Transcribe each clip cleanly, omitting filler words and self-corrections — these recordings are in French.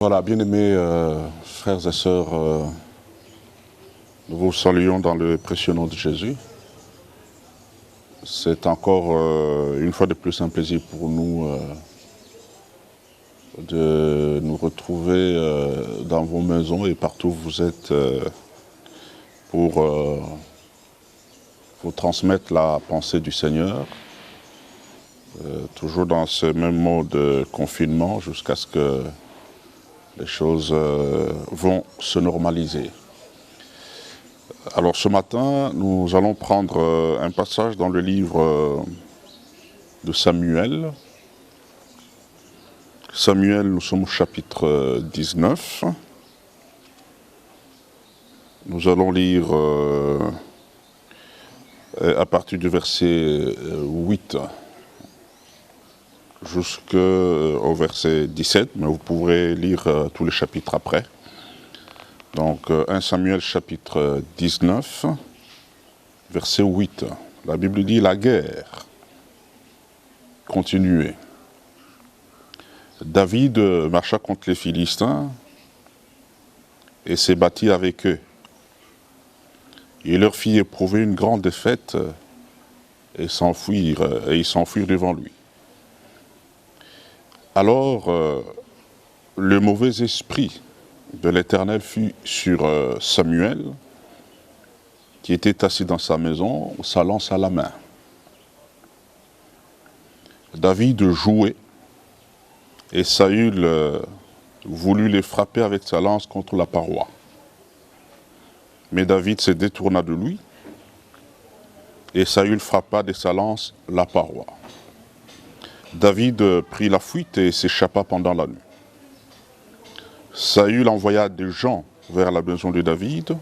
Voilà, bien-aimés frères et sœurs, nous vous saluons dans le précieux nom de Jésus. C'est encore une fois de plus un plaisir pour nous de nous retrouver dans vos maisons et partout où vous êtes pour vous transmettre la pensée du Seigneur, toujours dans ce même mode de confinement jusqu'à ce que les choses vont se normaliser. Alors ce matin, nous allons prendre un passage dans le livre de Samuel. Samuel, nous sommes au chapitre 19. Nous allons lire à partir du verset 8 jusqu'au verset 17, mais vous pourrez lire tous les chapitres après. Donc 1 Samuel chapitre 19, verset 8. La Bible dit « La guerre continuait. David marcha contre les Philistins et s'est battu avec eux. Il leur fit éprouver une grande défaite et ils s'enfuirent devant lui. Alors le mauvais esprit de l'Éternel fut sur Samuel, qui était assis dans sa maison, sa lance à la main. David jouait, et Saül voulut les frapper avec sa lance contre la paroi. Mais David se détourna de lui, et Saül frappa de sa lance la paroi. David prit la fuite et s'échappa pendant la nuit. Saül envoya des gens vers la maison de David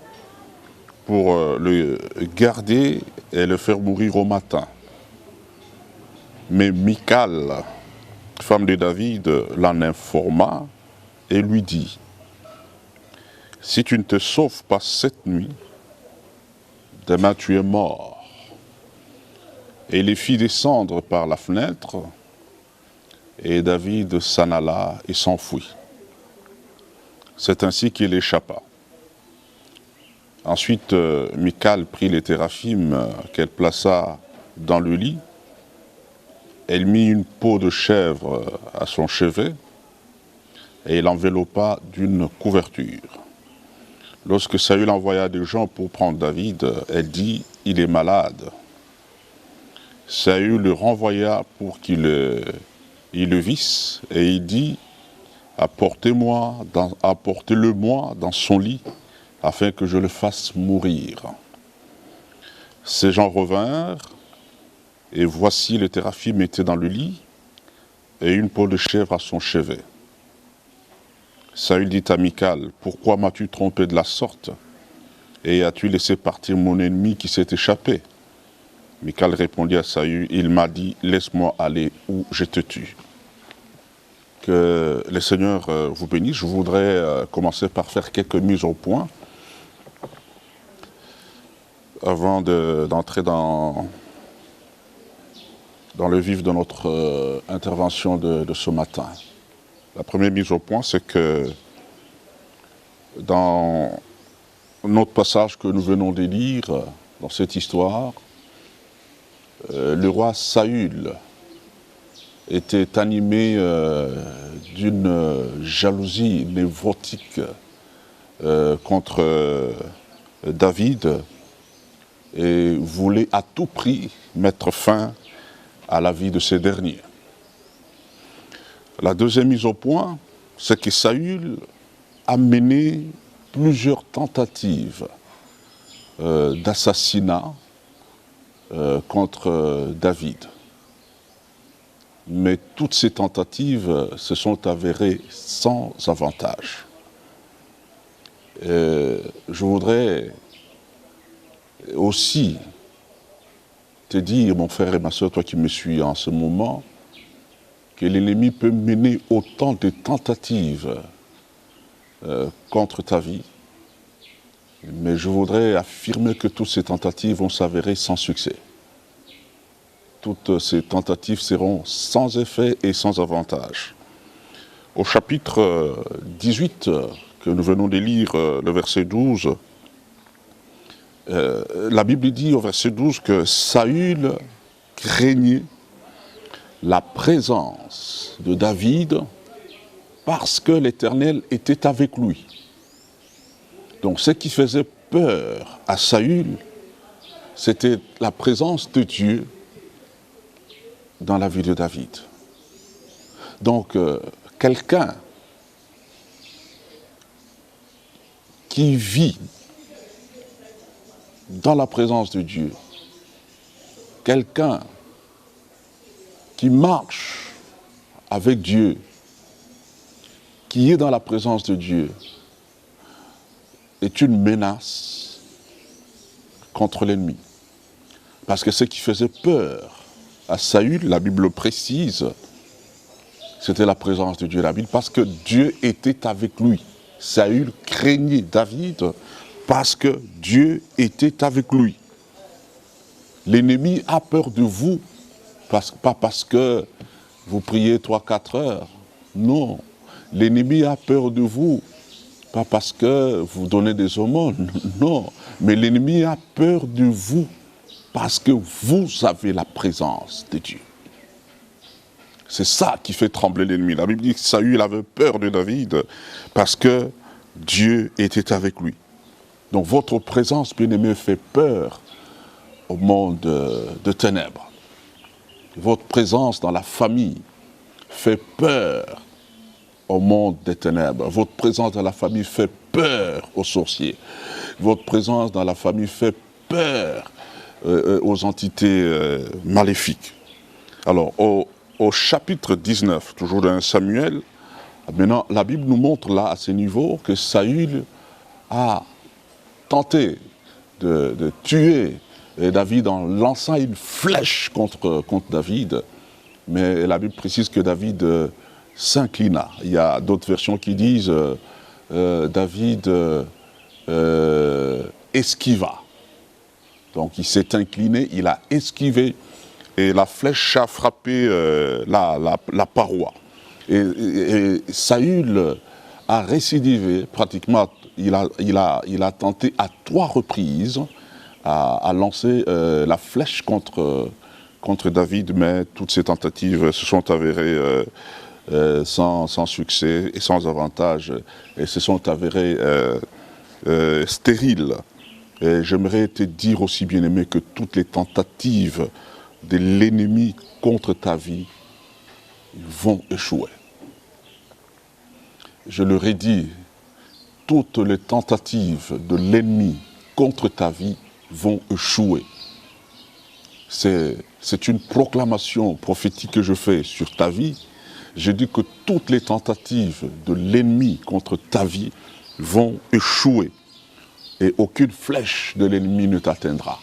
pour le garder et le faire mourir au matin. Mais Michal, femme de David, l'en informa et lui dit « Si tu ne te sauves pas cette nuit, demain tu es mort. » Et les fit descendre par la fenêtre, et David s'en alla et s'enfuit. C'est ainsi qu'il échappa. Ensuite, Michal prit les téraphim qu'elle plaça dans le lit. Elle mit une peau de chèvre à son chevet et l'enveloppa d'une couverture. Lorsque Saül envoya des gens pour prendre David, elle dit « Il est malade ». Saül le renvoya pour qu'il le visse et il dit « Apportez-le-moi dans son lit, afin que je le fasse mourir. » Ces gens revinrent, et voici le téraphim était dans le lit, et une peau de chèvre à son chevet. Saül dit à Michal, « Pourquoi m'as-tu trompé de la sorte, et as-tu laissé partir mon ennemi qui s'est échappé ?» Michal répondit à Saül, « Il m'a dit, laisse-moi aller ou je te tue. » Que le Seigneur vous bénisse. Je voudrais commencer par faire quelques mises au point avant d'entrer dans le vif de notre intervention de ce matin. La première mise au point, c'est que dans notre passage que nous venons de lire, dans cette histoire, le roi Saül était animé d'une jalousie névrotique contre David et voulait à tout prix mettre fin à la vie de ces derniers. La deuxième mise au point, c'est que Saül a mené plusieurs tentatives d'assassinat contre David. Mais toutes ces tentatives se sont avérées sans avantage. Je voudrais aussi te dire, mon frère et ma soeur, toi qui me suis en ce moment, que l'ennemi peut mener autant de tentatives contre ta vie, mais je voudrais affirmer que toutes ces tentatives vont s'avérer sans succès. Toutes ces tentatives seront sans effet et sans avantage. Au chapitre 18, que nous venons de lire, le verset 12, la Bible dit au verset 12 que Saül craignait la présence de David parce que l'Éternel était avec lui. Donc ce qui faisait peur à Saül, c'était la présence de Dieu dans la vie de David. Donc quelqu'un qui vit dans la présence de Dieu, quelqu'un qui marche avec Dieu, qui est dans la présence de Dieu, est une menace contre l'ennemi. Parce que ce qui faisait peur à Saül, la Bible précise, c'était la présence de Dieu. La Bible, parce que Dieu était avec lui. Saül craignait David parce que Dieu était avec lui. L'ennemi a peur de vous, pas parce que vous priez 3-4 heures. Non. L'ennemi a peur de vous, pas parce que vous donnez des aumônes. Non. Mais l'ennemi a peur de vous parce que vous avez la présence de Dieu. C'est ça qui fait trembler l'ennemi. La Bible dit que Saül avait peur de David parce que Dieu était avec lui. Donc votre présence, bien-aimé, fait peur au monde de ténèbres. Votre présence dans la famille fait peur au monde des ténèbres. Votre présence dans la famille fait peur aux sorciers. Votre présence dans la famille fait peur aux entités maléfiques. Alors, au chapitre 19, toujours dans Samuel, maintenant, la Bible nous montre là, à ce niveau, que Saül a tenté de tuer David en lançant une flèche contre David. Mais la Bible précise que David s'inclina. Il y a d'autres versions qui disent David esquiva. Donc il s'est incliné, il a esquivé et la flèche a frappé la paroi. Et Saül a récidivé, pratiquement, il a tenté à 3 reprises à lancer la flèche contre David, mais toutes ces tentatives se sont avérées sans succès et sans avantage, et se sont avérées stériles. Et j'aimerais te dire aussi, bien-aimé, que toutes les tentatives de l'ennemi contre ta vie vont échouer. Je le redis, toutes les tentatives de l'ennemi contre ta vie vont échouer. C'est une proclamation prophétique que je fais sur ta vie. Je dis que toutes les tentatives de l'ennemi contre ta vie vont échouer. Et aucune flèche de l'ennemi ne t'atteindra.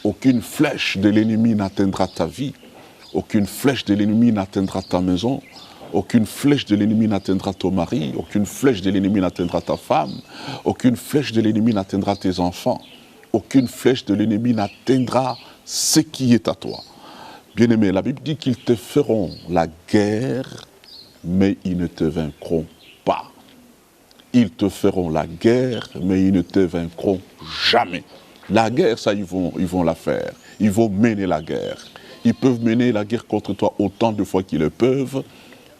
Aucune flèche de l'ennemi n'atteindra ta vie. Aucune flèche de l'ennemi n'atteindra ta maison. Aucune flèche de l'ennemi n'atteindra ton mari. Aucune flèche de l'ennemi n'atteindra ta femme. Aucune flèche de l'ennemi n'atteindra tes enfants. Aucune flèche de l'ennemi n'atteindra ce qui est à toi. Bien-aimé, la Bible dit qu'ils te feront la guerre, mais ils ne te vaincront pas. Ils te feront la guerre, mais ils ne te vaincront jamais. La guerre, ça, ils vont la faire. Ils vont mener la guerre. Ils peuvent mener la guerre contre toi autant de fois qu'ils le peuvent,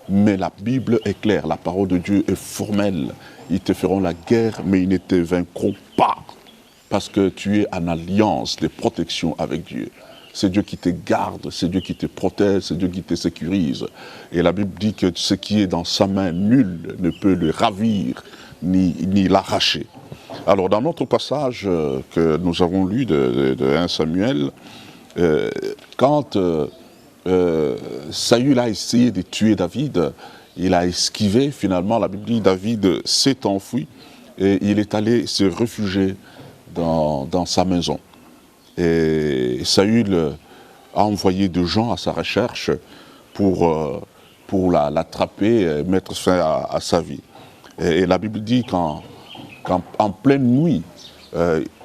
mais la Bible est claire, la parole de Dieu est formelle. Ils te feront la guerre, mais ils ne te vaincront pas. Parce que tu es en alliance de protection avec Dieu. C'est Dieu qui te garde, c'est Dieu qui te protège, c'est Dieu qui te sécurise. Et la Bible dit que ce qui est dans sa main, nul ne peut le ravir ni l'arracher. Alors dans notre passage que nous avons lu de 1 Samuel, quand Saül a essayé de tuer David, il a esquivé, finalement la Bible dit David s'est enfui et il est allé se réfugier dans sa maison. Et Saül a envoyé des gens à sa recherche pour l'attraper et mettre fin à sa vie. Et la Bible dit qu'en pleine nuit,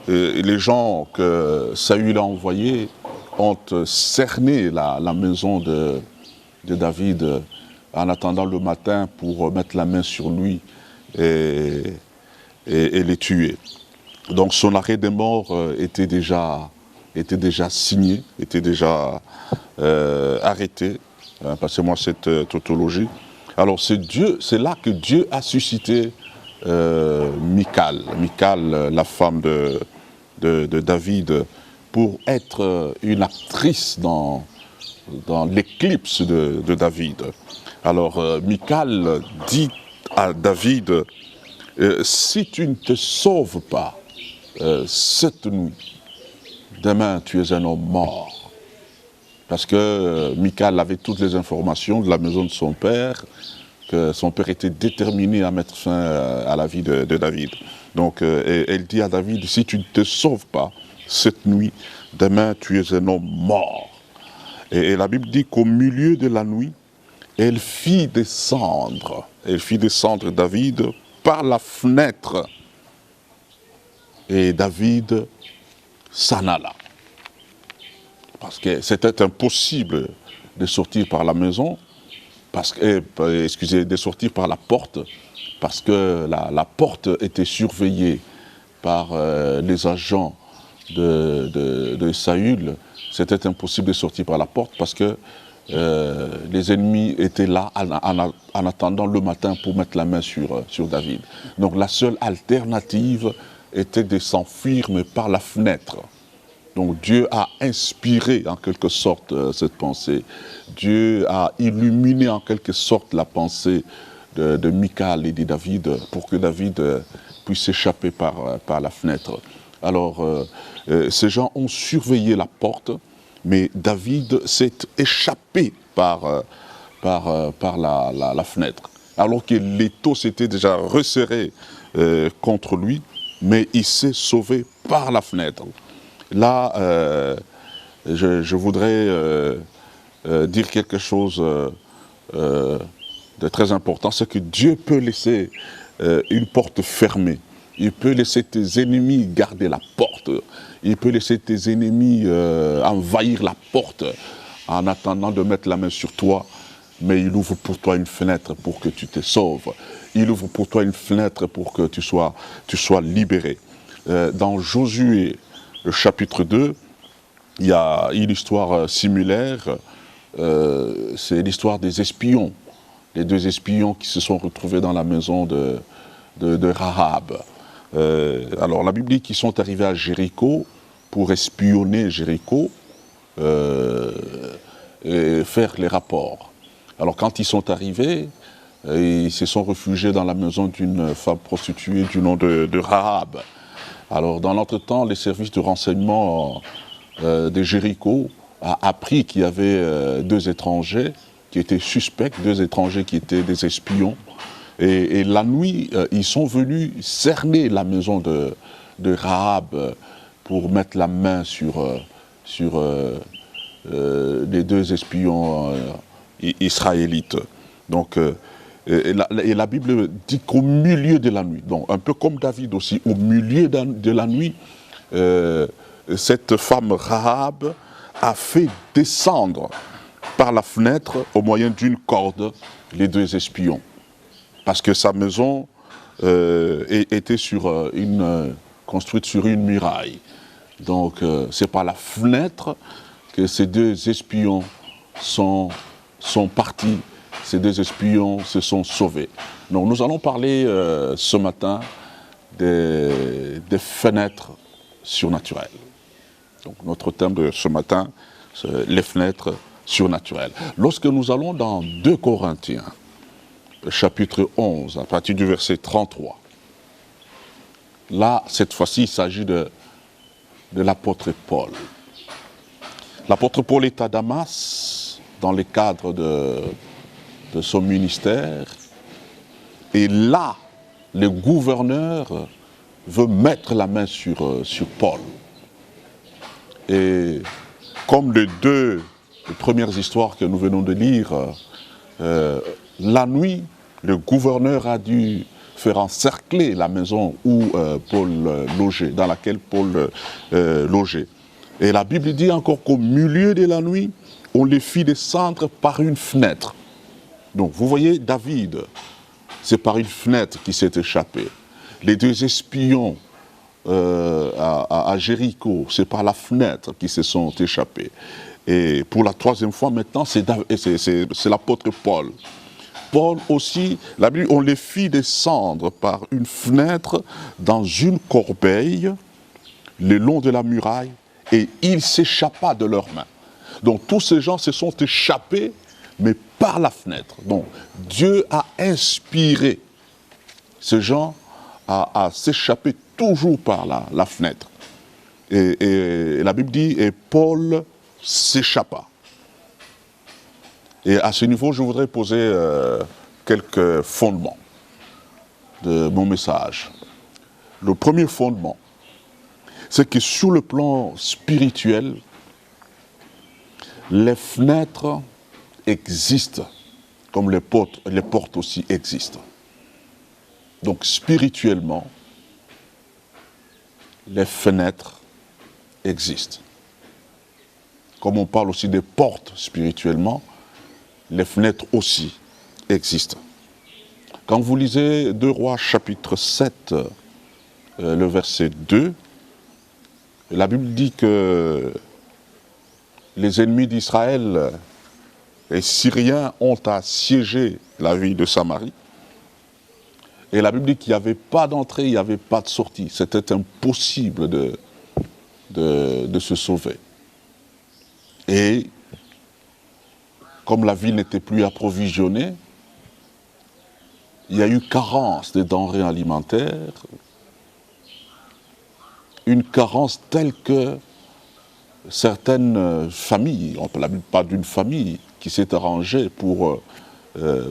les gens que Saül a envoyés ont cerné la maison de David en attendant le matin pour mettre la main sur lui et les tuer. Donc son arrêt de mort était déjà signé, était déjà arrêté. Passez-moi cette tautologie. Alors c'est là que Dieu a suscité Michal, la femme de David, pour être une actrice dans l'éclipse de David. Alors Michal dit à David, si tu ne te sauves pas cette nuit, demain tu es un homme mort. Parce que Michal avait toutes les informations de la maison de son père, que son père était déterminé à mettre fin à la vie de David. Donc elle dit à David, si tu ne te sauves pas cette nuit, demain tu es un homme mort. Et la Bible dit qu'au milieu de la nuit, elle fit descendre David par la fenêtre. Et David s'en alla. Parce que c'était impossible de sortir par la maison, de sortir par la porte, parce que la porte était surveillée par les agents de Saül. C'était impossible de sortir par la porte parce que les ennemis étaient là en attendant le matin pour mettre la main sur David. Donc la seule alternative était de s'enfuir, mais par la fenêtre. Donc Dieu a inspiré en quelque sorte cette pensée. Dieu a illuminé en quelque sorte la pensée de Michal et de David pour que David puisse s'échapper par la fenêtre. Alors ces gens ont surveillé la porte, mais David s'est échappé par la fenêtre. Alors que l'étau s'était déjà resserré contre lui, mais il s'est sauvé par la fenêtre. Là, je voudrais dire quelque chose de très important, c'est que Dieu peut laisser une porte fermée. Il peut laisser tes ennemis garder la porte. Il peut laisser tes ennemis envahir la porte en attendant de mettre la main sur toi. Mais il ouvre pour toi une fenêtre pour que tu te sauves. Il ouvre pour toi une fenêtre pour que tu sois libéré. Dans Josué, le chapitre 2, il y a une histoire similaire. C'est l'histoire des espions. Les deux espions qui se sont retrouvés dans la maison de Rahab. Alors la Bible dit qu'ils sont arrivés à Jéricho pour espionner Jéricho et faire les rapports. Alors quand ils sont arrivés, ils se sont réfugiés dans la maison d'une femme prostituée du nom de Rahab. Alors dans l'entretemps, les services de renseignement de Jéricho a appris qu'il y avait deux étrangers qui étaient suspects, deux étrangers qui étaient des espions. Et la nuit, ils sont venus cerner la maison de Rahab pour mettre la main sur les deux espions israélites. Donc, et la Bible dit qu'au milieu de la nuit, donc un peu comme David aussi, au milieu de la nuit, cette femme Rahab a fait descendre par la fenêtre, au moyen d'une corde, les deux espions. Parce que sa maison était construite sur une muraille. Donc c'est par la fenêtre que ces deux espions sont partis. Ces deux espions se sont sauvés. Donc nous allons parler ce matin des fenêtres surnaturelles. Donc notre thème de ce matin, c'est les fenêtres surnaturelles. Lorsque nous allons dans 2 Corinthiens, chapitre 11, à partir du verset 33. Là, cette fois-ci, il s'agit de l'apôtre Paul. L'apôtre Paul est à Damas, dans le cadre de son ministère. Et là, le gouverneur veut mettre la main sur Paul. Et comme les premières histoires que nous venons de lire, la nuit, le gouverneur a dû faire encercler la maison où Paul logeait, dans laquelle Paul logeait. Et la Bible dit encore qu'au milieu de la nuit, on les fit descendre par une fenêtre. Donc vous voyez, David, c'est par une fenêtre qui s'est échappé. Les deux espions à Jéricho, c'est par la fenêtre qui se sont échappés. Et pour la troisième fois maintenant, c'est l'apôtre Paul. Paul aussi, la Bible, on les fit descendre par une fenêtre dans une corbeille le long de la muraille et il s'échappa de leurs mains. Donc tous ces gens se sont échappés, mais par la fenêtre. Donc Dieu a inspiré ces gens à s'échapper toujours par la fenêtre. Et la Bible dit, et Paul s'échappa. Et à ce niveau, je voudrais poser quelques fondements de mon message. Le premier fondement, c'est que sur le plan spirituel, les fenêtres existent, comme les portes aussi existent. Donc spirituellement, les fenêtres existent. Comme on parle aussi des portes spirituellement, les fenêtres aussi existent. Quand vous lisez 2 Rois chapitre 7, le verset 2, la Bible dit que les ennemis d'Israël, les Syriens, ont assiégé la ville de Samarie. Et la Bible dit qu'il n'y avait pas d'entrée, il n'y avait pas de sortie. C'était impossible de se sauver. Et comme la ville n'était plus approvisionnée, il y a eu carence des denrées alimentaires, une carence telle que certaines familles, on ne parle pas d'une famille qui s'est arrangée pour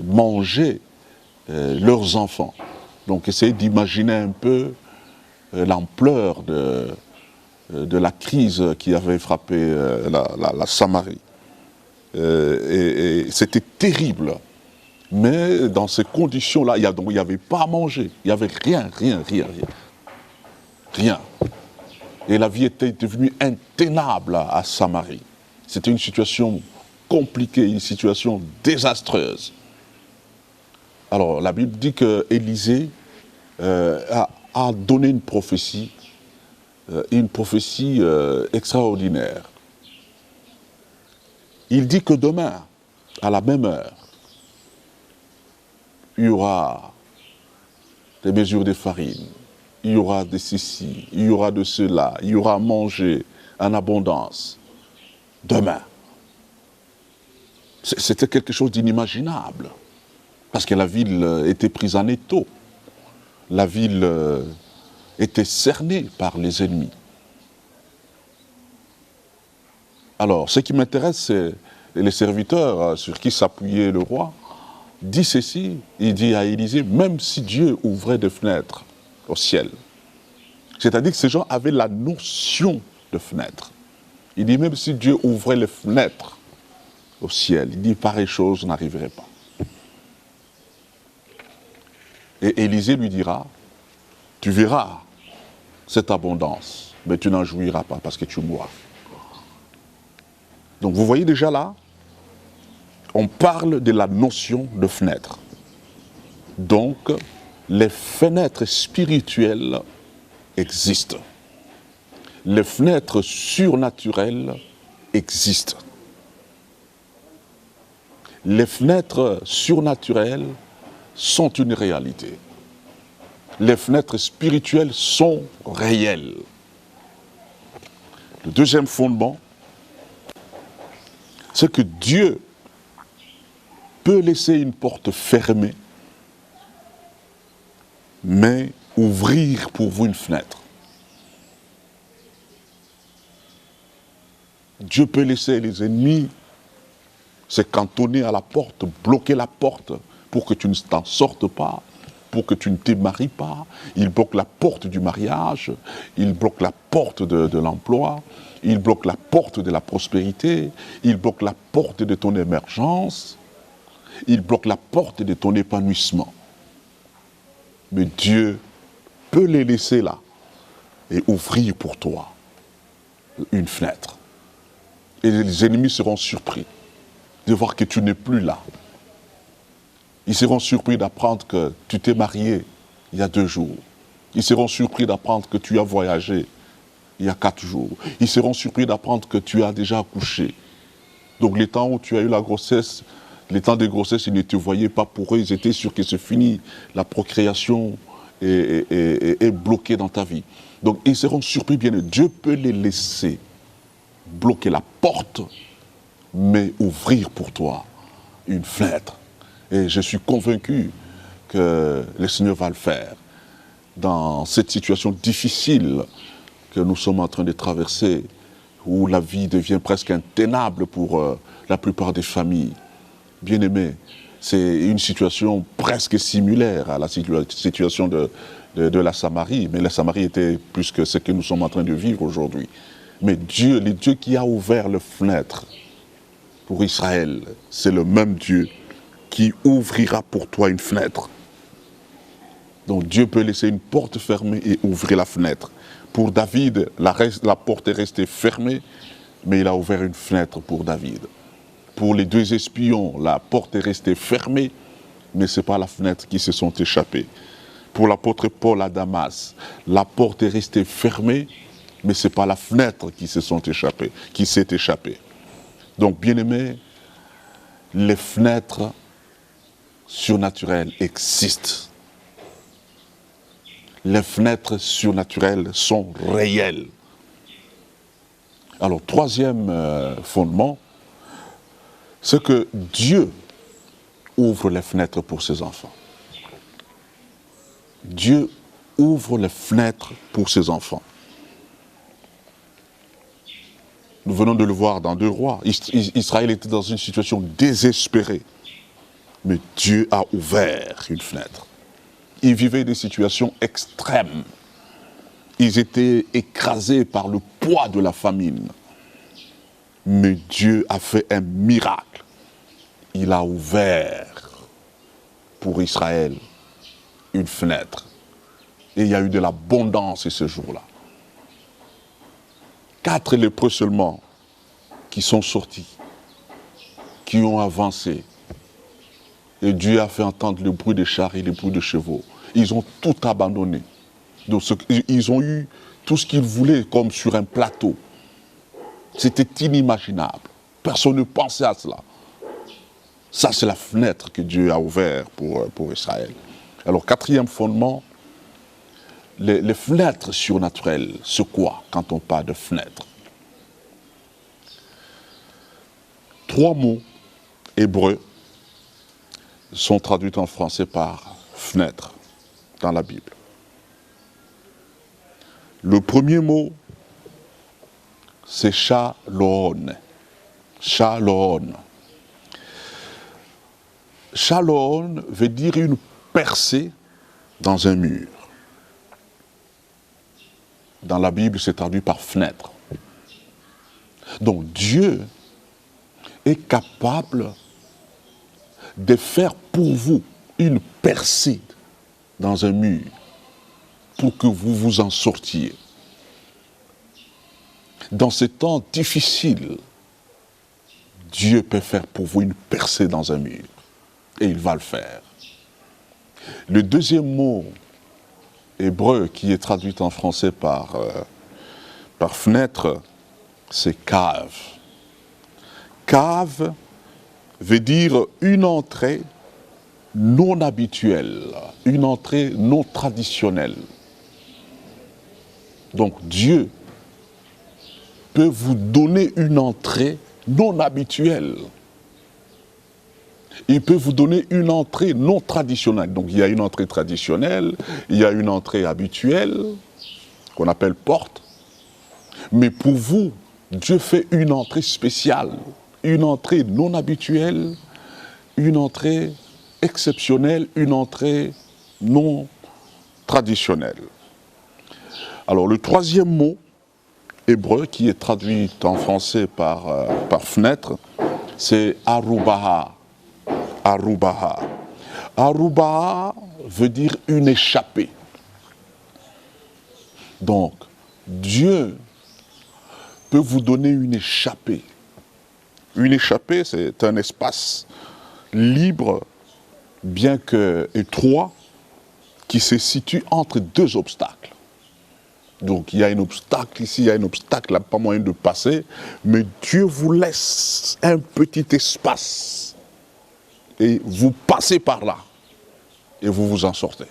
manger leurs enfants. Donc essayez d'imaginer un peu l'ampleur de la crise qui avait frappé la Samarie. Et c'était terrible. Mais dans ces conditions-là, il n'y avait pas à manger. Il n'y avait rien. Rien. Et la vie était devenue intenable à Samarie. C'était une situation compliquée, une situation désastreuse. Alors, la Bible dit qu'Élisée a donné une prophétie extraordinaire. Il dit que demain, à la même heure, il y aura des mesures de farine, il y aura de ceci, il y aura de cela, il y aura à manger en abondance. Demain. C'était quelque chose d'inimaginable. Parce que la ville était prise en étau. La ville était cernée par les ennemis. Alors, ce qui m'intéresse, c'est les serviteurs sur qui s'appuyait le roi, dit ceci, il dit à Élisée, même si Dieu ouvrait des fenêtres au ciel, c'est-à-dire que ces gens avaient la notion de fenêtre. Il dit, même si Dieu ouvrait les fenêtres au ciel, il dit, pareille chose n'arriverait pas. Et Élisée lui dira, tu verras cette abondance, mais tu n'en jouiras pas parce que tu mourras. Donc vous voyez déjà là, on parle de la notion de fenêtre. Donc, les fenêtres spirituelles existent. Les fenêtres surnaturelles existent. Les fenêtres surnaturelles sont une réalité. Les fenêtres spirituelles sont réelles. Le deuxième fondement, c'est que Dieu peut laisser une porte fermée, mais ouvrir pour vous une fenêtre. Dieu peut laisser les ennemis se cantonner à la porte, bloquer la porte pour que tu ne t'en sortes pas, pour que tu ne te maries pas. Il bloque la porte du mariage, il bloque la porte de l'emploi, il bloque la porte de la prospérité, il bloque la porte de ton émergence, il bloque la porte de ton épanouissement. Mais Dieu peut les laisser là et ouvrir pour toi une fenêtre. Et les ennemis seront surpris de voir que tu n'es plus là. Ils seront surpris d'apprendre que tu t'es marié il y a 2 jours. Ils seront surpris d'apprendre que tu as voyagé il y a 4 jours. Ils seront surpris d'apprendre que tu as déjà accouché. Donc les temps où tu as eu la grossesse, les temps de grossesse, ils ne te voyaient pas pour eux, ils étaient sûrs que c'est fini. La procréation est bloquée dans ta vie. Donc ils seront surpris, bien. Dieu peut les laisser bloquer la porte, mais ouvrir pour toi une fenêtre. Et je suis convaincu que le Seigneur va le faire. Dans cette situation difficile que nous sommes en train de traverser, où la vie devient presque intenable pour la plupart des familles. Bien-aimés, c'est une situation presque similaire à la situation de la Samarie, mais la Samarie était plus que ce que nous sommes en train de vivre aujourd'hui. Mais Dieu, le Dieu qui a ouvert les fenêtres pour Israël, c'est le même Dieu qui ouvrira pour toi une fenêtre. Donc Dieu peut laisser une porte fermée et ouvrir la fenêtre. Pour David, la porte est restée fermée, mais il a ouvert une fenêtre pour David. Pour les 2 espions, la porte est restée fermée, mais ce n'est pas la fenêtre qui se sont échappés. Pour l'apôtre Paul à Damas, la porte est restée fermée, mais ce n'est pas la fenêtre qui s'est échappée. Donc, bien-aimés, les fenêtres surnaturelles existent. Les fenêtres surnaturelles sont réelles. Alors, 3e fondement, c'est que Dieu ouvre les fenêtres pour ses enfants. Dieu ouvre les fenêtres pour ses enfants. Nous venons de le voir dans 2 Rois. Israël était dans une situation désespérée. Mais Dieu a ouvert une fenêtre. Ils vivaient des situations extrêmes. Ils étaient écrasés par le poids de la famine. Mais Dieu a fait un miracle. Il a ouvert pour Israël une fenêtre. Et il y a eu de l'abondance ce jour-là. 4 lépreux seulement qui sont sortis, qui ont avancé. Et Dieu a fait entendre le bruit des chars et le bruit des chevaux. Ils ont tout abandonné. Donc, ils ont eu tout ce qu'ils voulaient comme sur un plateau. C'était inimaginable. Personne ne pensait à cela. Ça, c'est la fenêtre que Dieu a ouverte pour Israël. Alors, 4e fondement, les fenêtres surnaturelles, c'est quoi quand on parle de fenêtres? 3 mots hébreux sont traduits en français par fenêtre dans la Bible. Le premier mot, c'est Shalom. Shalom. Shalom veut dire une percée dans un mur. Dans la Bible, c'est traduit par fenêtre. Donc Dieu est capable de faire pour vous une percée dans un mur pour que vous vous en sortiez. Dans ces temps difficiles, Dieu peut faire pour vous une percée dans un mur. Et il va le faire. Le 2e mot hébreu qui est traduit en français par fenêtre, c'est cave. Cave veut dire une entrée non habituelle, une entrée non traditionnelle. Donc Dieu peut vous donner une entrée non habituelle. Il peut vous donner une entrée non traditionnelle. Donc il y a une entrée traditionnelle, il y a une entrée habituelle, qu'on appelle porte. Mais pour vous, Dieu fait une entrée spéciale, une entrée non habituelle, une entrée exceptionnelle, une entrée non traditionnelle. Alors le 3e mot hébreu qui est traduit en français par fenêtre, c'est Arubaha. Arubaha. Arubaha veut dire une échappée. Donc, Dieu peut vous donner une échappée. Une échappée, c'est un espace libre bien que étroit, qui se situe entre deux obstacles. Donc il y a un obstacle ici, il y a un obstacle, là, pas moyen de passer, mais Dieu vous laisse un petit espace et vous passez par là et vous vous en sortez.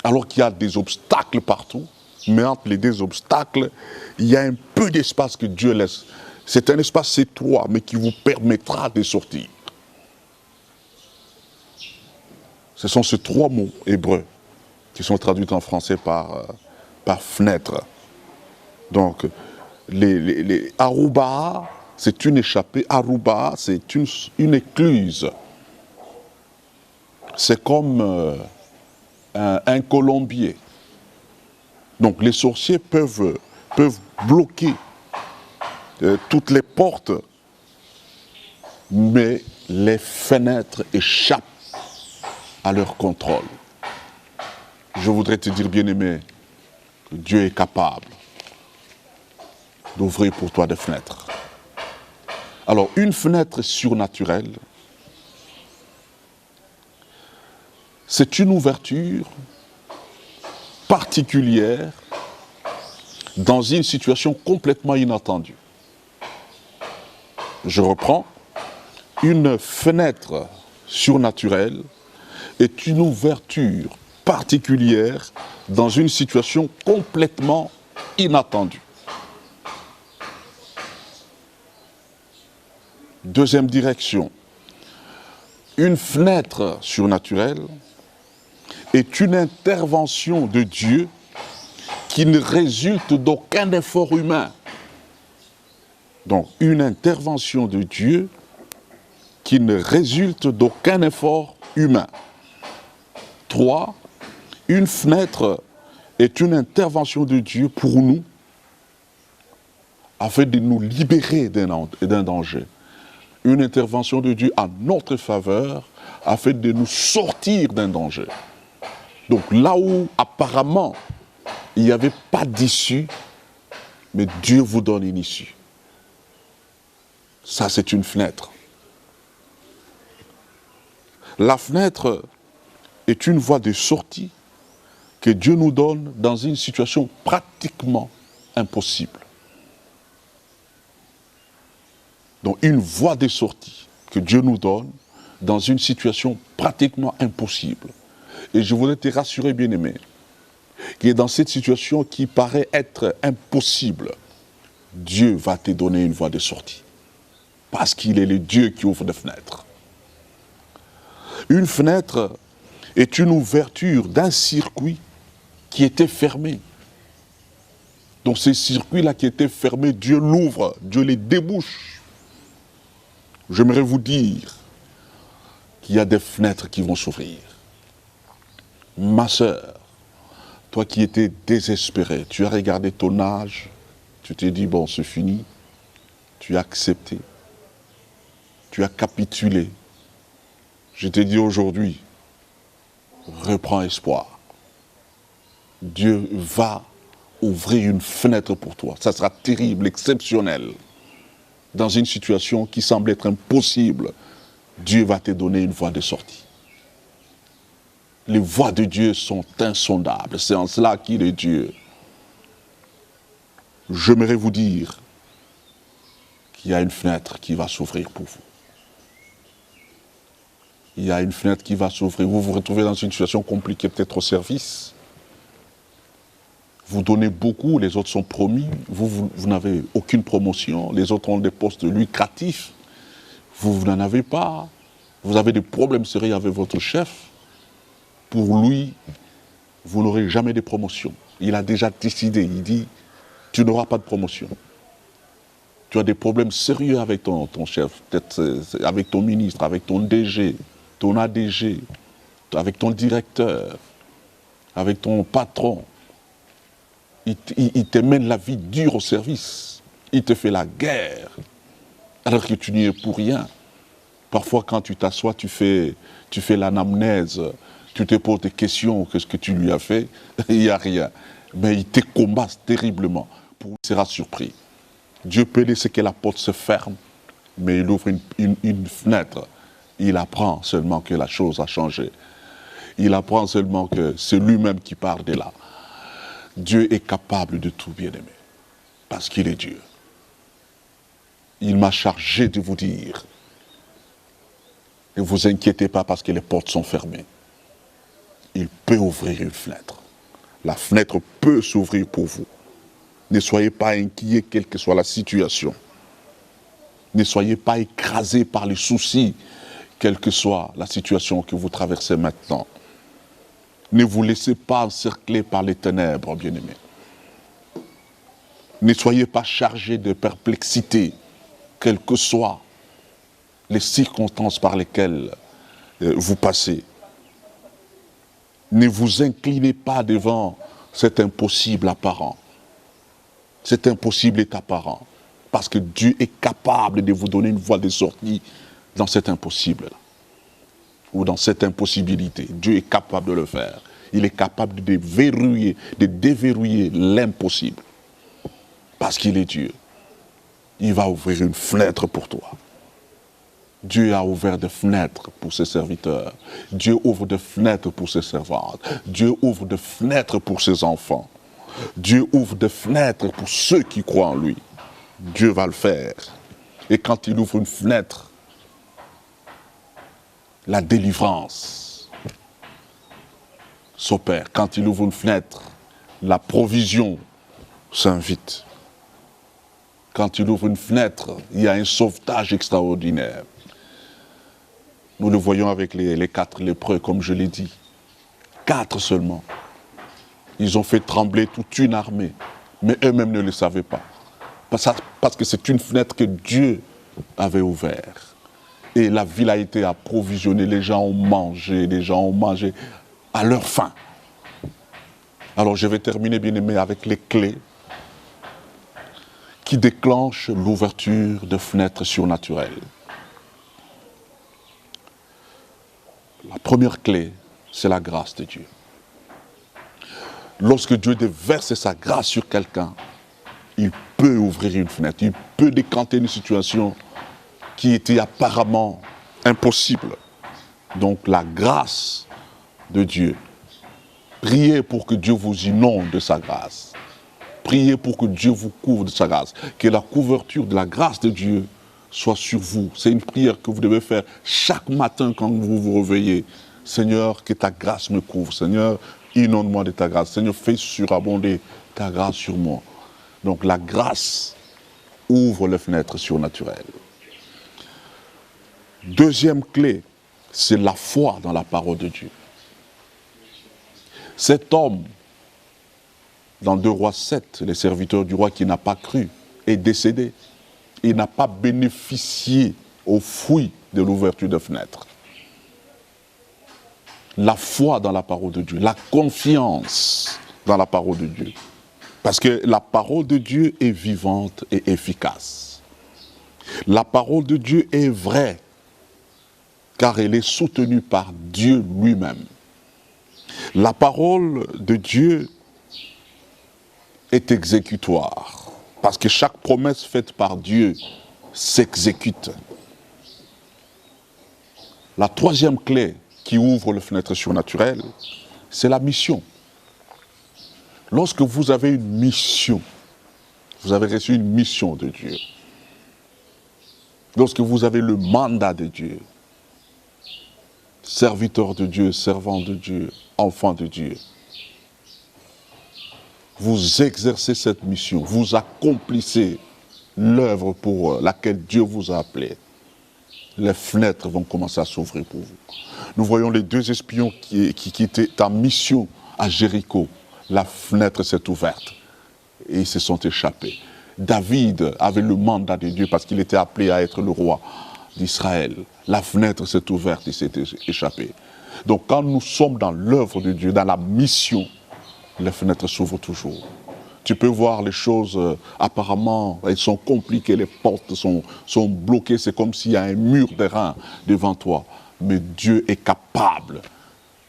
Alors qu'il y a des obstacles partout, mais entre les deux obstacles, il y a un peu d'espace que Dieu laisse. C'est un espace étroit, mais qui vous permettra de sortir. Ce sont ces trois mots hébreux qui sont traduits en français par fenêtre. Donc, les aruba, c'est une échappée. Aruba, c'est une écluse. C'est comme un colombier. Donc, les sorciers peuvent bloquer toutes les portes, mais les fenêtres échappent à leur contrôle. Je voudrais te dire, bien-aimé, que Dieu est capable d'ouvrir pour toi des fenêtres. Alors, une fenêtre surnaturelle, c'est une ouverture particulière dans une situation complètement inattendue. Je reprends, une fenêtre surnaturelle est une ouverture particulière dans une situation complètement inattendue. Deuxième direction, une fenêtre surnaturelle est une intervention de Dieu qui ne résulte d'aucun effort humain. Donc, une intervention de Dieu qui ne résulte d'aucun effort humain. 3. Une fenêtre est une intervention de Dieu pour nous afin de nous libérer d'un danger. Une intervention de Dieu en notre faveur afin de nous sortir d'un danger. Donc là où apparemment il n'y avait pas d'issue, mais Dieu vous donne une issue. Ça, c'est une fenêtre. La fenêtre est une voie de sortie que Dieu nous donne dans une situation pratiquement impossible. Donc une voie de sortie que Dieu nous donne dans une situation pratiquement impossible. Et je voudrais te rassurer, bien-aimé, que dans cette situation qui paraît être impossible, Dieu va te donner une voie de sortie. Parce qu'il est le Dieu qui ouvre des fenêtres. Une fenêtre est une ouverture d'un circuit qui était fermé. Donc ce circuit-là qui était fermé, Dieu l'ouvre, Dieu les débouche. J'aimerais vous dire qu'il y a des fenêtres qui vont s'ouvrir. Ma sœur, toi qui étais désespéré, tu as regardé ton âge, tu t'es dit, bon, c'est fini, tu as accepté, tu as capitulé. Je t'ai dit aujourd'hui, reprends espoir. Dieu va ouvrir une fenêtre pour toi. Ça sera terrible, exceptionnel. Dans une situation qui semble être impossible, Dieu va te donner une voie de sortie. Les voies de Dieu sont insondables. C'est en cela qu'il est Dieu. J'aimerais vous dire qu'il y a une fenêtre qui va s'ouvrir pour vous. Il y a une fenêtre qui va s'ouvrir. Vous vous retrouvez dans une situation compliquée, peut-être au service. Vous donnez beaucoup, les autres sont promis. Vous n'avez aucune promotion. Les autres ont des postes lucratifs. Vous n'en avez pas. Vous avez des problèmes sérieux avec votre chef. Pour lui, vous n'aurez jamais de promotion. Il a déjà décidé. Il dit, tu n'auras pas de promotion. Tu as des problèmes sérieux avec ton chef, peut-être avec ton ministre, avec ton DG, ton ADG, avec ton directeur, avec ton patron. Il te mène la vie dure au service. Il te fait la guerre, alors que tu n'y es pour rien. Parfois, quand tu t'assois, tu fais l'anamnèse, tu te poses des questions, qu'est-ce que tu lui as fait? Il n'y a rien. Mais il te combat terriblement. Il sera surpris. Dieu peut laisser que la porte se ferme, mais il ouvre une fenêtre Il apprend seulement que la chose a changé. Il apprend seulement que c'est lui-même qui part de là. Dieu est capable de tout, bien-aimé, parce qu'il est Dieu. Il m'a chargé de vous dire, ne vous inquiétez pas parce que les portes sont fermées. Il peut ouvrir une fenêtre. La fenêtre peut s'ouvrir pour vous. Ne soyez pas inquiets, quelle que soit la situation. Ne soyez pas écrasés par les soucis, quelle que soit la situation que vous traversez maintenant. Ne vous laissez pas encercler par les ténèbres, bien-aimés. Ne soyez pas chargés de perplexité, quelles que soient les circonstances par lesquelles vous passez. Ne vous inclinez pas devant cet impossible apparent. Cet impossible est apparent. Parce que Dieu est capable de vous donner une voie de sortie dans cet impossible-là. Ou dans cette impossibilité. Dieu est capable de le faire. Il est capable de déverrouiller l'impossible. Parce qu'il est Dieu. Il va ouvrir une fenêtre pour toi. Dieu a ouvert des fenêtres pour ses serviteurs. Dieu ouvre des fenêtres pour ses servantes. Dieu ouvre des fenêtres pour ses enfants. Dieu ouvre des fenêtres pour ceux qui croient en lui. Dieu va le faire. Et quand il ouvre une fenêtre, la délivrance s'opère. Quand il ouvre une fenêtre, la provision s'invite. Quand il ouvre une fenêtre, il y a un sauvetage extraordinaire. Nous le voyons avec les 4 lépreux, comme je l'ai dit. 4 seulement. Ils ont fait trembler toute une armée, mais eux-mêmes ne le savaient pas. Parce que c'est une fenêtre que Dieu avait ouverte. Et la ville a été approvisionnée, les gens ont mangé à leur faim. Alors je vais terminer, bien aimé, avec les clés qui déclenchent l'ouverture de fenêtres surnaturelles. La première clé, c'est la grâce de Dieu. Lorsque Dieu déverse sa grâce sur quelqu'un, il peut ouvrir une fenêtre, il peut décanter une situation qui était apparemment impossible. Donc la grâce de Dieu. Priez pour que Dieu vous inonde de sa grâce. Priez pour que Dieu vous couvre de sa grâce. Que la couverture de la grâce de Dieu soit sur vous. C'est une prière que vous devez faire chaque matin quand vous vous réveillez. Seigneur, que ta grâce me couvre. Seigneur, inonde-moi de ta grâce. Seigneur, fais surabonder ta grâce sur moi. Donc la grâce ouvre les fenêtres surnaturelles. Deuxième clé, c'est la foi dans la parole de Dieu. Cet homme, dans 2 Rois 7, les serviteurs du roi qui n'a pas cru, est décédé. Il n'a pas bénéficié au fruit de l'ouverture de fenêtres. La foi dans la parole de Dieu, la confiance dans la parole de Dieu. Parce que la parole de Dieu est vivante et efficace. La parole de Dieu est vraie, car elle est soutenue par Dieu lui-même. La parole de Dieu est exécutoire, parce que chaque promesse faite par Dieu s'exécute. La troisième clé qui ouvre les fenêtres surnaturelles, c'est la mission. Lorsque vous avez une mission, vous avez reçu une mission de Dieu. Lorsque vous avez le mandat de Dieu, serviteur de Dieu, servant de Dieu, enfant de Dieu, vous exercez cette mission, vous accomplissez l'œuvre pour laquelle Dieu vous a appelé. Les fenêtres vont commencer à s'ouvrir pour vous. Nous voyons les 2 espions qui étaient en mission à Jéricho. La fenêtre s'est ouverte et ils se sont échappés. David avait le mandat de Dieu parce qu'il était appelé à être le roi d'Israël. La fenêtre s'est ouverte, il s'est échappé. Donc quand nous sommes dans l'œuvre de Dieu, dans la mission, les fenêtres s'ouvrent toujours. Tu peux voir les choses, apparemment, elles sont compliquées, les portes sont bloquées, c'est comme s'il y a un mur d'airain devant toi. Mais Dieu est capable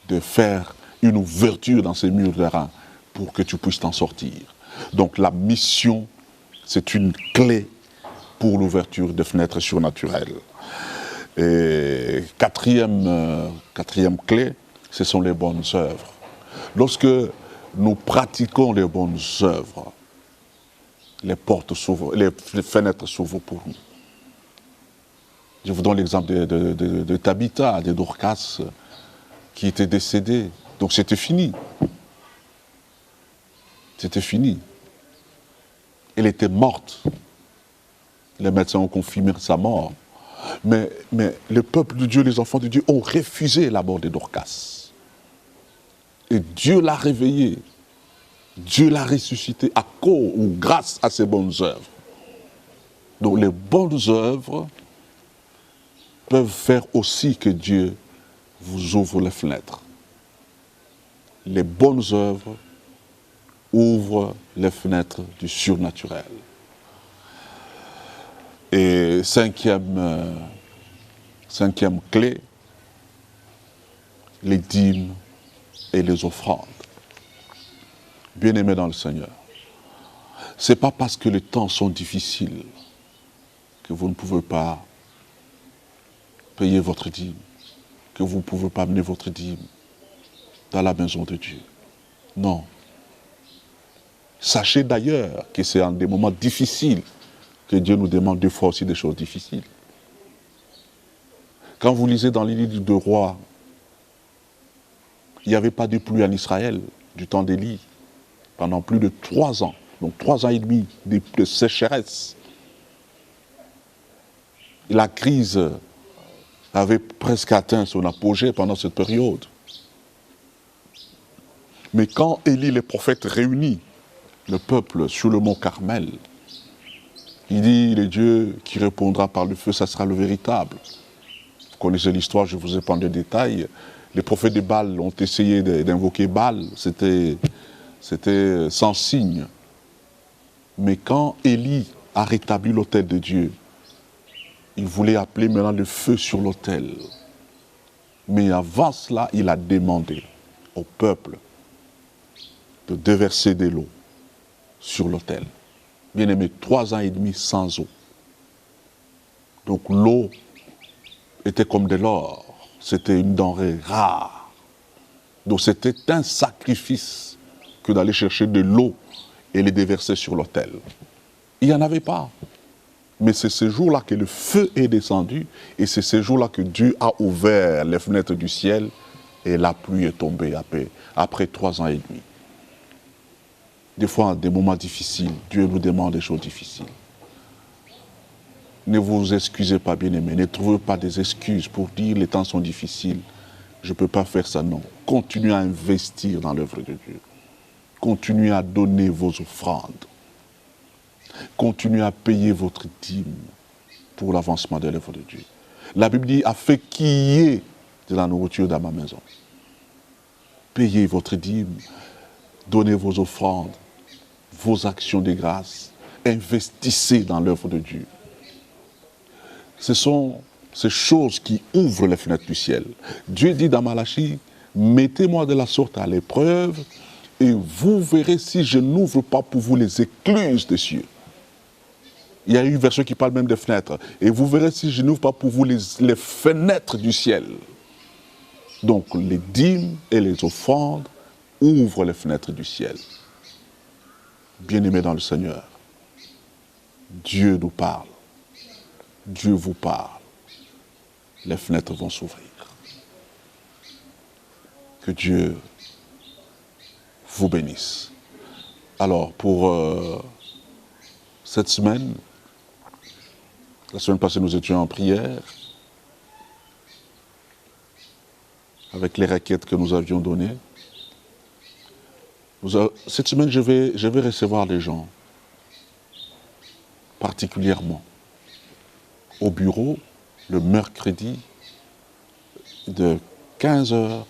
de faire une ouverture dans ces murs d'airain pour que tu puisses t'en sortir. Donc la mission, c'est une clé pour l'ouverture des fenêtres surnaturelles. Et quatrième clé, ce sont les bonnes œuvres. Lorsque nous pratiquons les bonnes œuvres, les portes s'ouvrent, les fenêtres s'ouvrent pour nous. Je vous donne l'exemple de Tabitha, de Dorcas, qui était décédée. Donc c'était fini. C'était fini. Elle était morte. Les médecins ont confirmé sa mort. Mais le peuple de Dieu, les enfants de Dieu, ont refusé la mort de Dorcas. Et Dieu l'a réveillée. Dieu l'a ressuscité à cause ou grâce à ses bonnes œuvres. Donc les bonnes œuvres peuvent faire aussi que Dieu vous ouvre les fenêtres. Les bonnes œuvres ouvrent les fenêtres du surnaturel. Et cinquième clé, les dîmes et les offrandes. Bien-aimés dans le Seigneur, ce n'est pas parce que les temps sont difficiles que vous ne pouvez pas payer votre dîme, que vous ne pouvez pas amener votre dîme dans la maison de Dieu. Non. Sachez d'ailleurs que c'est en des moments difficiles que Dieu nous demande des fois aussi des choses difficiles. Quand vous lisez dans les livres de rois, il n'y avait pas de pluie en Israël du temps d'Élie pendant plus de 3 ans, donc 3 ans et demi de sécheresse. La crise avait presque atteint son apogée pendant cette période. Mais quand Élie, les prophètes, réunit le peuple sur le mont Carmel, il dit, le Dieu qui répondra par le feu, ça sera le véritable. Vous connaissez l'histoire, je vous ai pas de détails. Les prophètes de Baal ont essayé d'invoquer Baal, c'était sans signe. Mais quand Élie a rétabli l'autel de Dieu, il voulait appeler maintenant le feu sur l'autel. Mais avant cela, il a demandé au peuple de déverser de l'eau sur l'autel. Bien-aimé, 3 ans et demi sans eau. Donc l'eau était comme de l'or. C'était une denrée rare. Donc c'était un sacrifice que d'aller chercher de l'eau et les déverser sur l'autel. Il n'y en avait pas. Mais c'est ce jour-là que le feu est descendu et c'est ce jour-là que Dieu a ouvert les fenêtres du ciel et la pluie est tombée après 3 ans et demi. Des fois, des moments difficiles, Dieu nous demande des choses difficiles. Ne vous excusez pas, bien-aimés, ne trouvez pas des excuses pour dire les temps sont difficiles, je ne peux pas faire ça, non. Continuez à investir dans l'œuvre de Dieu. Continuez à donner vos offrandes. Continuez à payer votre dîme pour l'avancement de l'œuvre de Dieu. La Bible dit, a fait qu'il y ait de la nourriture dans ma maison. Payez votre dîme, donnez vos offrandes, vos actions de grâce, investissez dans l'œuvre de Dieu. Ce sont ces choses qui ouvrent les fenêtres du ciel. Dieu dit dans Malachie, mettez-moi de la sorte à l'épreuve et vous verrez si je n'ouvre pas pour vous les écluses des cieux. Il y a une version qui parle même des fenêtres. Et vous verrez si je n'ouvre pas pour vous les fenêtres du ciel. Donc les dîmes et les offrandes ouvrent les fenêtres du ciel. Bien-aimés dans le Seigneur, Dieu nous parle. Dieu vous parle. Les fenêtres vont s'ouvrir. Que Dieu vous bénisse. Alors, pour cette semaine, la semaine passée, nous étions en prière avec les requêtes que nous avions données. Cette semaine, je vais recevoir les gens, particulièrement au bureau, le mercredi, de 15h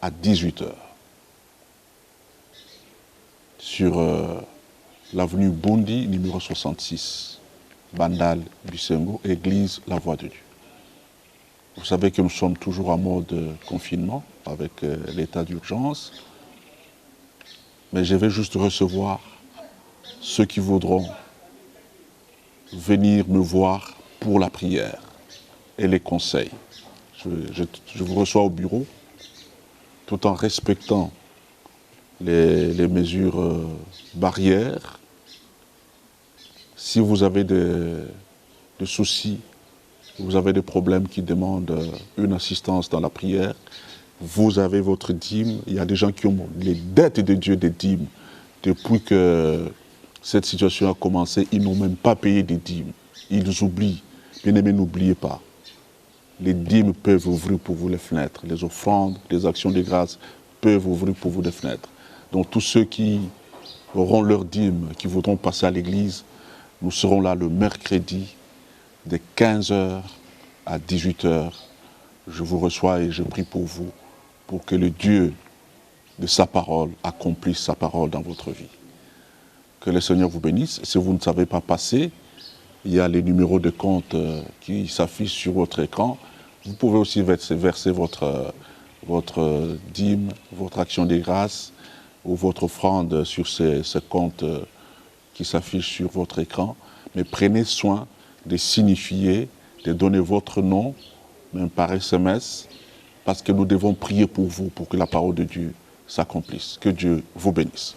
à 18h, sur l'avenue Bondi, numéro 66, Bandal, Bissengo, église La Voix de Dieu. Vous savez que nous sommes toujours en mode confinement, avec l'état d'urgence, mais je vais juste recevoir ceux qui voudront venir me voir pour la prière. et les conseils. Je vous reçois au bureau tout en respectant les mesures barrières. Si vous avez des soucis, vous avez des problèmes qui demandent une assistance dans la prière, vous avez votre dîme. Il y a des gens qui ont les dettes de Dieu des dîmes. Depuis que cette situation a commencé, ils n'ont même pas payé des dîmes. Ils oublient. Bien-aimés, n'oubliez pas. Les dîmes peuvent ouvrir pour vous les fenêtres. Les offrandes, les actions de grâce peuvent ouvrir pour vous les fenêtres. Donc tous ceux qui auront leur dîme, qui voudront passer à l'église, nous serons là le mercredi de 15h à 18h. Je vous reçois et je prie pour vous, pour que le Dieu de sa parole accomplisse sa parole dans votre vie. Que le Seigneur vous bénisse. Si vous ne savez pas passer, il y a les numéros de compte qui s'affichent sur votre écran. Vous pouvez aussi verser votre dîme, votre action de grâce ou votre offrande sur ce compte qui s'affiche sur votre écran. Mais prenez soin de signifier, de donner votre nom, même par SMS, parce que nous devons prier pour vous, pour que la parole de Dieu s'accomplisse. Que Dieu vous bénisse.